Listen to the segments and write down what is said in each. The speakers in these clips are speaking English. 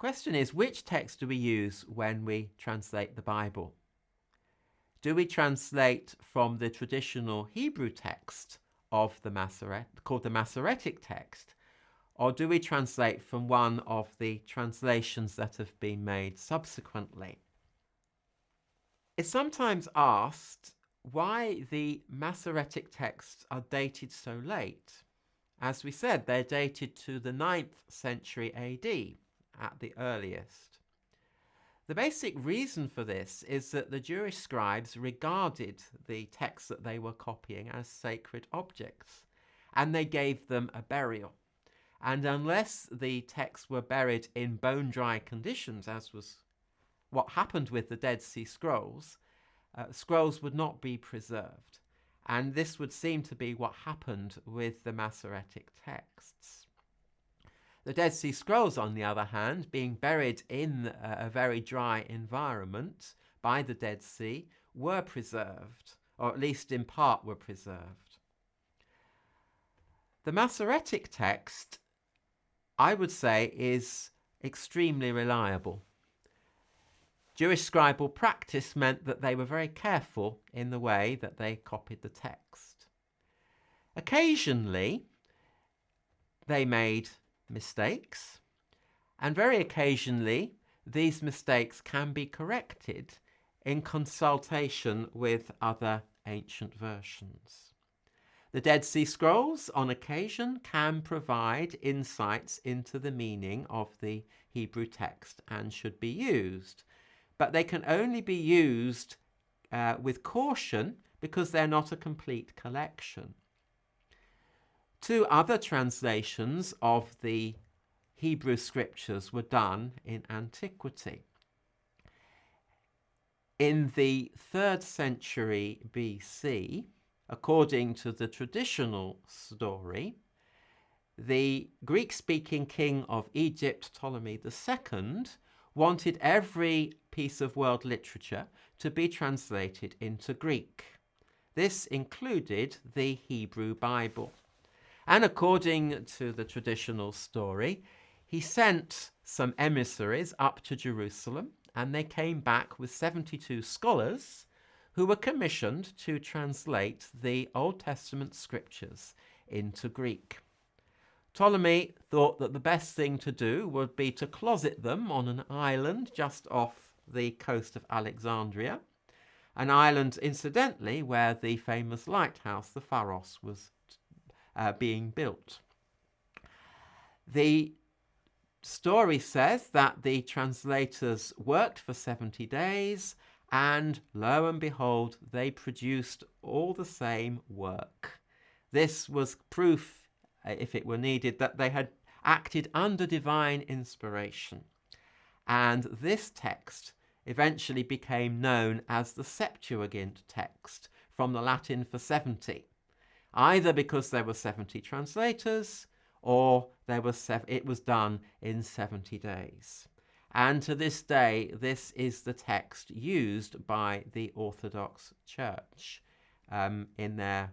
question is, which text do we use when we translate the Bible? Do we translate from the traditional Hebrew text of the called the Masoretic text, or do we translate from one of the translations that have been made subsequently? It's sometimes asked why the Masoretic texts are dated so late. As we said, they're dated to the 9th century AD at the earliest. The basic reason for this is that the Jewish scribes regarded the texts that they were copying as sacred objects, and they gave them a burial. And unless the texts were buried in bone-dry conditions, as was what happened with the Dead Sea Scrolls, scrolls would not be preserved. And this would seem to be what happened with the Masoretic texts. The Dead Sea Scrolls, on the other hand, being buried in a very dry environment by the Dead Sea, were preserved, or at least in part were preserved. The Masoretic text, I would say, is extremely reliable. Jewish scribal practice meant that they were very careful in the way that they copied the text. Occasionally, they made mistakes, and very occasionally, these mistakes can be corrected in consultation with other ancient versions. The Dead Sea Scrolls, on occasion, can provide insights into the meaning of the Hebrew text and should be used, but they can only be used with caution because they're not a complete collection. Two other translations of the Hebrew scriptures were done in antiquity. In the 3rd century BC, according to the traditional story, the Greek-speaking king of Egypt, Ptolemy II, wanted every piece of world literature to be translated into Greek. This included the Hebrew Bible. And according to the traditional story, he sent some emissaries up to Jerusalem, and they came back with 72 scholars who were commissioned to translate the Old Testament scriptures into Greek. Ptolemy thought that the best thing to do would be to closet them on an island just off the coast of Alexandria, an island, incidentally, where the famous lighthouse, the Pharos, was being built. The story says that the translators worked for 70 days, and lo and behold, they produced all the same work. This was proof, if it were needed, that they had acted under divine inspiration. And this text eventually became known as the Septuagint text, from the Latin for 70, either because there were 70 translators or it was done in 70 days. And to this day, this is the text used by the Orthodox Church in their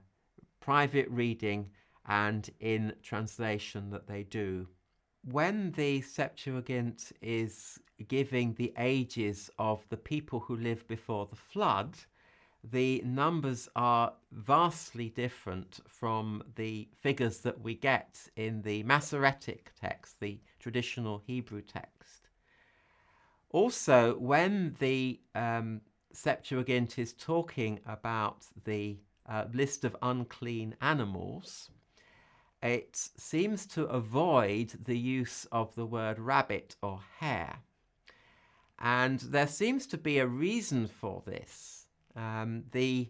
private reading and in translation that they do. When the Septuagint is giving the ages of the people who lived before the flood, the numbers are vastly different from the figures that we get in the Masoretic text, the traditional Hebrew text. Also, when the Septuagint is talking about the list of unclean animals, it seems to avoid the use of the word rabbit or hare. And there seems to be a reason for this. The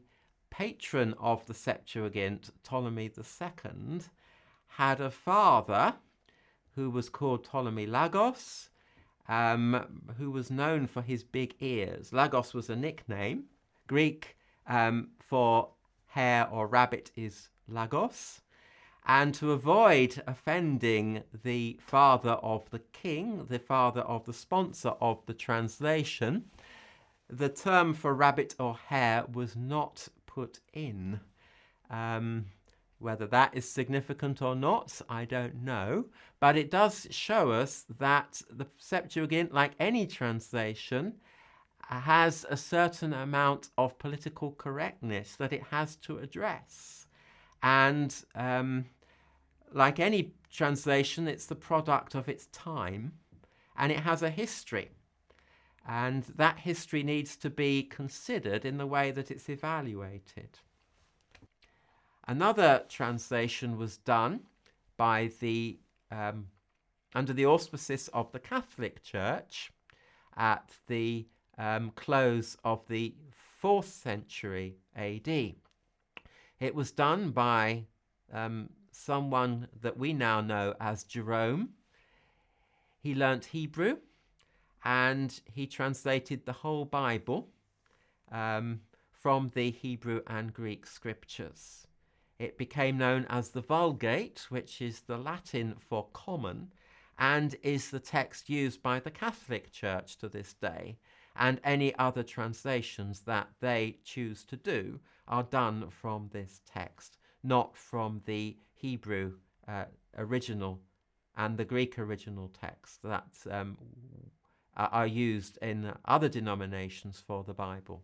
patron of the Septuagint, Ptolemy II, had a father who was called Ptolemy Lagos, who was known for his big ears. Lagos was a nickname. Greek for hare or rabbit is Lagos. And to avoid offending the father of the king, the father of the sponsor of the translation, the term for rabbit or hare was not put in, Whether that is significant or not, I don't know. But it does show us that the Septuagint, like any translation, has a certain amount of political correctness that it has to address. And like any translation, it's the product of its time, and it has a history. And that history needs to be considered in the way that it's evaluated. Another translation was done by under the auspices of the Catholic Church at the close of the 4th century AD. It was done by someone that we now know as Jerome. He learnt Hebrew and he translated the whole Bible from the Hebrew and Greek scriptures. It became known as the Vulgate, which is the Latin for common, and is the text used by the Catholic Church to this day. And any other translations that they choose to do are done from this text, not from the Hebrew original and the Greek original text that are used in other denominations for the Bible.